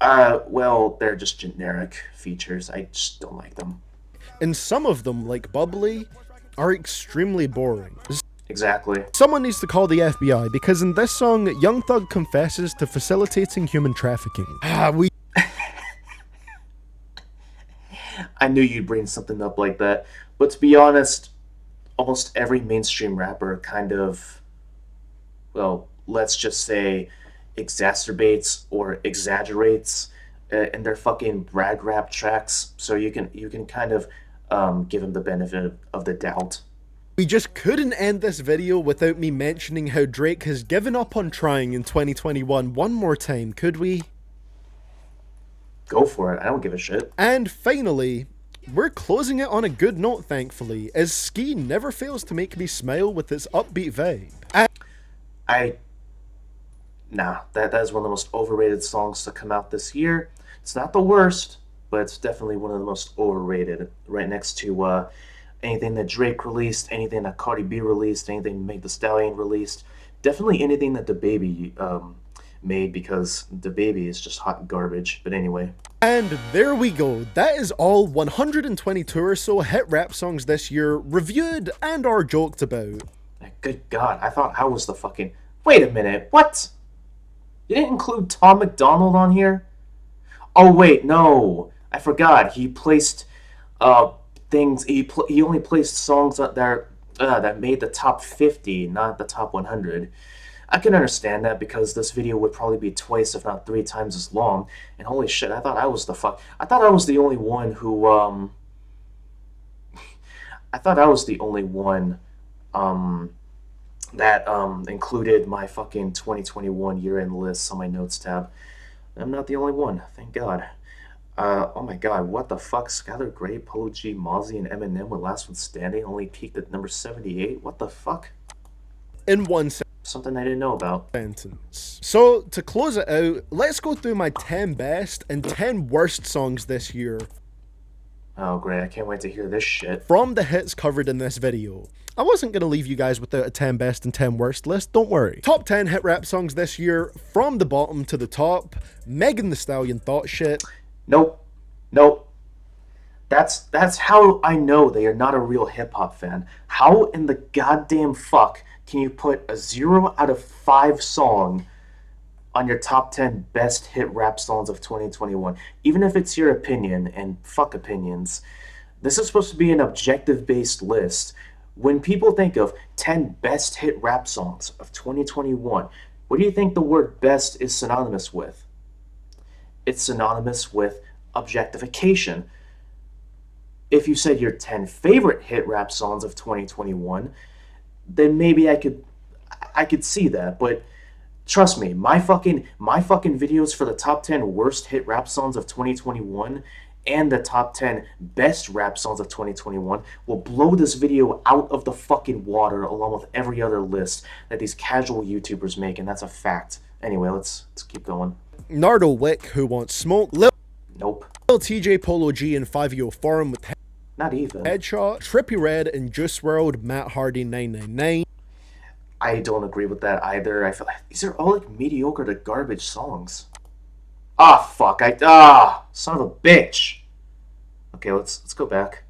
well, they're just generic features. I just don't like them. And some of them, like Bubbly, are extremely boring. Exactly. Someone needs to call the FBI because in this song, Young Thug confesses to facilitating human trafficking. I knew you'd bring something up like that, but to be honest, almost every mainstream rapper kind of, well, let's just say, exacerbates or exaggerates in their fucking brag rap tracks. So you can kind of give him the benefit of the doubt. We just couldn't end this video without me mentioning how Drake has given up on trying in 2021 one more time, could we? Go for it. I don't give a shit. And finally, we're closing it on a good note, thankfully, as Ski never fails to make me smile with its upbeat vibe. Nah, that is one of the most overrated songs to come out this year. It's not the worst, but it's definitely one of the most overrated. Right next to anything that Drake released, anything that Cardi B released, anything Meg Thee Stallion released. Definitely anything that DaBaby made because DaBaby is just hot garbage. But anyway. And there we go. That is all 122 or so hit rap songs this year reviewed and or joked about. Good God, I thought I was the fucking... Wait a minute, what? You didn't include Tom McDonald on here? Oh wait, no, I forgot. He placed things. He only placed songs that made the top 50, not the top 100. I can understand that because this video would probably be twice, if not three times as long. And holy shit, I thought I was I thought I was the only one who I thought I was the only one that included my fucking 2021 year-end lists on my notes tab. I'm not the only one, thank God. Oh my God, what the fuck? Skylar Grey, Polo G, Mozzie, and Eminem with Last One Standing only peaked at number 78? What the fuck? In one something I didn't know about. Sentence. So, to close it out, let's go through my 10 best and 10 worst songs this year. Oh great, I can't wait to hear this shit. From the hits covered in this video. I wasn't going to leave you guys without a 10 best and 10 worst list, don't worry. Top 10 hit rap songs this year, from the bottom to the top. Megan Thee Stallion Thought Shit. Nope. Nope. That's how I know they are not a real hip-hop fan. How in the goddamn fuck can you put a 0 out of 5 song on your top 10 best hit rap songs of 2021? Even if it's your opinion, and fuck opinions, this is supposed to be an objective-based list. When people think of 10 best hit rap songs of 2021, what do you think the word best is synonymous with? It's synonymous with objectification. If you said your 10 favorite hit rap songs of 2021, then maybe I could see that, but trust me, my fucking videos for the top 10 worst hit rap songs of 2021 and the top 10 best rap songs of 2021 will blow this video out of the fucking water along with every other list that these casual YouTubers make, and that's a fact. Anyway, let's keep going. Nardo Wick, Who Wants Smoke, Nope. Lil TJ, Polo G, and 5 Forum with Not even. Headshot, Trippie Redd, and Juice WRLD, Matt Hardy 999. I don't agree with that either. I feel like these are all like mediocre to garbage songs. Ah, fuck. Son of a bitch. Okay, let's go back.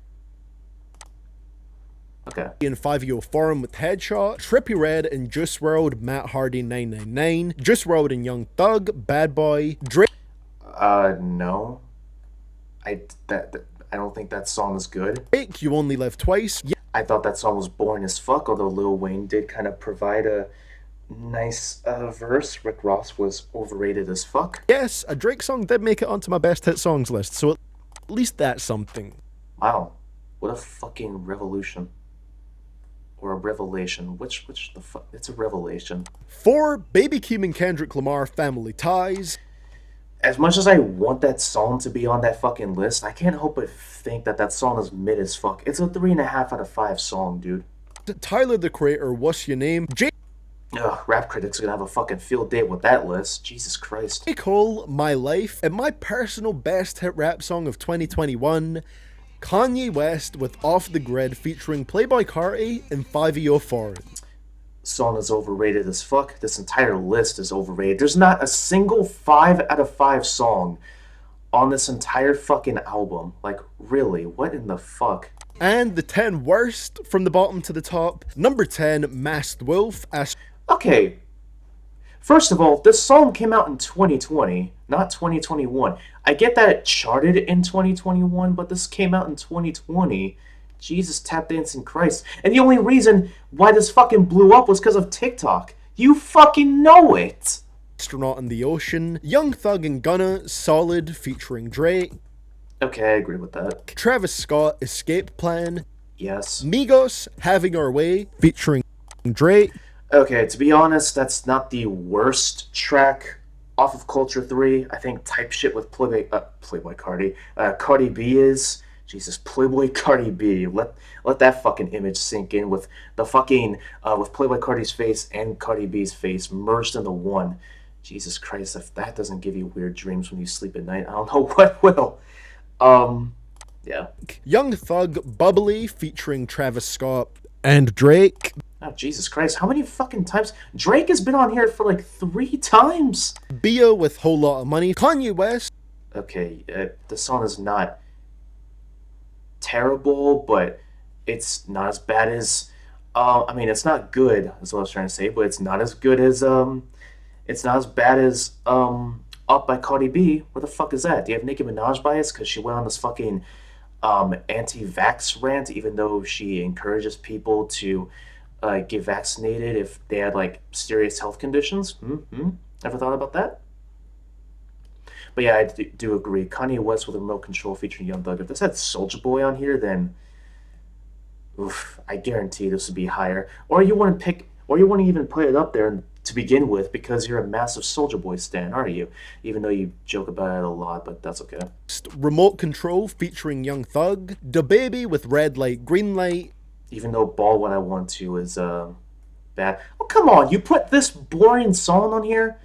Okay. In 5EO Forum with Headshot, Trippie Redd and Juice WRLD, Matt Hardy 999, Juice WRLD and Young Thug, Bad Boy, Drake. No. I don't think that song is good. You Only Live Twice. I thought that song was boring as fuck, although Lil Wayne did kind of provide a nice verse. Rick Ross was overrated as fuck. Yes, a Drake song did make it onto my best hit songs list, so at least that's something. Wow. What a fucking revolution. Or a revelation. Which the fuck? It's a revelation. 4, Baby Keem and Kendrick Lamar, Family Ties. As much as I want that song to be on that fucking list, I can't help but think that that song is mid as fuck. It's a 3.5 out of 5 song, dude. Tyler, the Creator, What's Your Name? Ugh, rap critics are gonna have a fucking field day with that list. Jesus Christ. J. Cole, My Life, and my personal best hit rap song of 2021, Kanye West with Off the Grid featuring Playboi Carti and 5EO Foreign. Song is overrated as fuck. This entire list is overrated. There's not a single 5 out of 5 song on this entire fucking album. Like, really? What in the fuck? And the 10 worst from the bottom to the top. Number 10, Masked Wolf. Okay. First of all, this song came out in 2020, not 2021. I get that it charted in 2021, but this came out in 2020. Jesus, tap dancing Christ. And the only reason why this fucking blew up was because of TikTok. You fucking know it. Astronaut in the Ocean. Young Thug and Gunna, Solid featuring Drake. Okay, I agree with that. Travis Scott, Escape Plan. Yes. Migos, Having Our Way featuring Drake. Okay, to be honest, that's not the worst track off of Culture 3. I think Type Shit with Playboi Carti. Cardi B is. Jesus, Playboi Carti B. Let that fucking image sink in with the fucking, with Playboi Carti's face and Cardi B's face merged into one. Jesus Christ, if that doesn't give you weird dreams when you sleep at night, I don't know what will. Yeah. Young Thug, Bubbly featuring Travis Scott and Drake. Oh, Jesus Christ, how many fucking times? Drake has been on here for like 3 times. Bia with Whole Lot of Money. Kanye West. Okay, the song is not terrible, but it's not as bad as, I mean, it's not good, is what I was trying to say, but it's not as good as, it's not as bad as, Up by Cardi B. What the fuck is that? Do you have Nicki Minaj bias? Because she went on this fucking, anti-vax rant, even though she encourages people to get vaccinated if they had like serious health conditions. Ever thought about that? But yeah, I do agree. Kanye West with Remote Control featuring Young Thug. If this had Soulja Boy on here, then oof, I guarantee this would be higher. Or you wouldn't pick, or you wouldn't even put it up there to begin with because you're a massive Soulja Boy stan, are you? Even though you joke about it a lot, but that's okay. Remote Control featuring Young Thug. DaBaby with Red Light, Green Light. Even though Ball What I Want To is bad. Oh, come on, you put this boring song on here?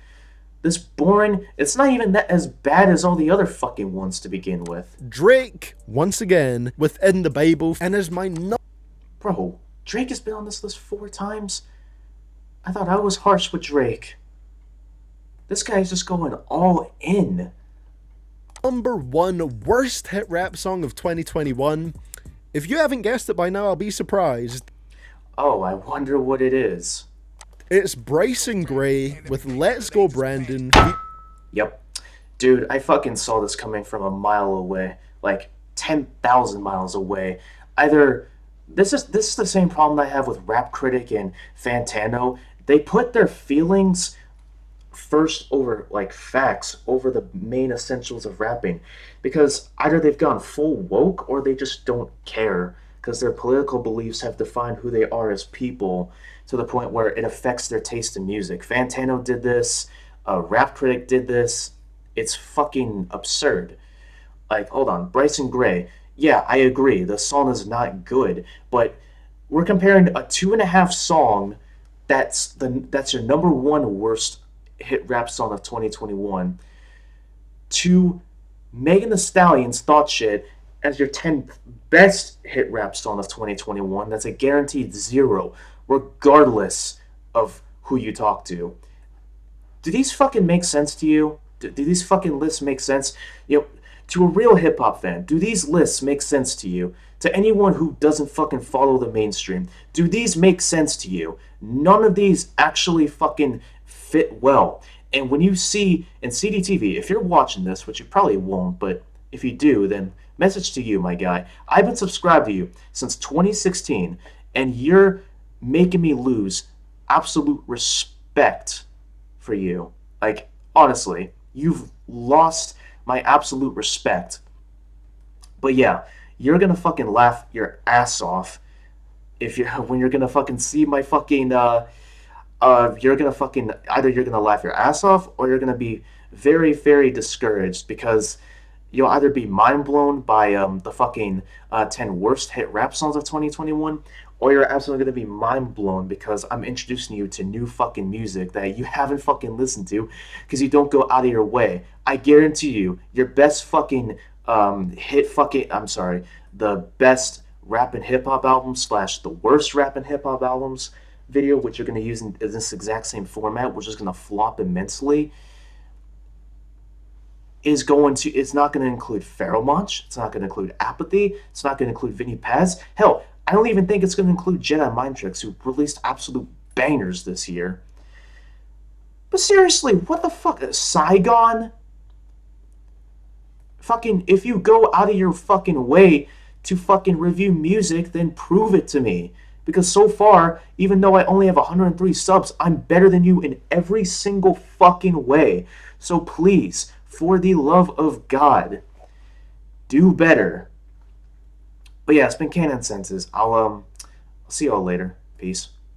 This boring, it's not even that as bad as all the other fucking ones to begin with. Drake, once again, with In the Bible, and as my Bro, Drake has been on this list 4 times? I thought I was harsh with Drake. This guy's just going all in. number 1 worst hit rap song of 2021. If you haven't guessed it by now, I'll be surprised. Oh, I wonder what it is. It's Bryson Gray with Let's Go Brandon. Yep. Dude, I fucking saw this coming from a mile away. Like 10,000 miles away. Either this is the same problem I have with Rap Critic and Fantano. They put their feelings first over like facts over the main essentials of rapping, because either they've gone full woke or they just don't care because their political beliefs have defined who they are as people to the point where it affects their taste in music. Fantano did this, Rap Critic did this. It's fucking absurd. Like, hold on, Bryson Gray, yeah, I agree, the song is not good, but we're comparing a 2.5 song that's your number 1 worst hit rap song of 2021 to Megan Thee Stallion's Thought Shit as your 10th best hit rap song of 2021. That's a guaranteed 0, regardless of who you talk to. Do these fucking make sense to you? Do these fucking lists make sense? You know, To a real hip hop fan, do these lists make sense to you? To anyone who doesn't fucking follow the mainstream, do these make sense to you? None of these actually fucking fit well. And when you see in CDTV, if you're watching this, which you probably won't, but if you do, then message to you, my guy. I've been subscribed to you since 2016, and you're making me lose absolute respect for you. Like, honestly, you've lost my absolute respect. But yeah, you're gonna fucking laugh your ass off if you when you're gonna fucking see my fucking you're gonna fucking either you're gonna laugh your ass off or you're gonna be very very discouraged because you'll either be mind blown by the fucking 10 worst hit rap songs of 2021, or you're absolutely gonna be mind blown because I'm introducing you to new fucking music that you haven't fucking listened to because you don't go out of your way. I guarantee you, your best fucking hit fucking the best rap and hip hop album slash the worst rap and hip hop albums video, which you're gonna use in this exact same format, which is gonna flop immensely, it's not going to include Pharaoh Monch, it's not going to include Apathy, it's not going to include Vinny Paz. Hell, I don't even think it's going to include Jedi Mind Tricks, who released absolute bangers this year. But seriously, what the fuck? Saigon? Fucking, if you go out of your fucking way to fucking review music, then prove it to me. Because so far, even though I only have 103 subs, I'm better than you in every single fucking way. So please, for the love of God, do better. But yeah, it's been Canon Senses. I'll see y'all later. Peace.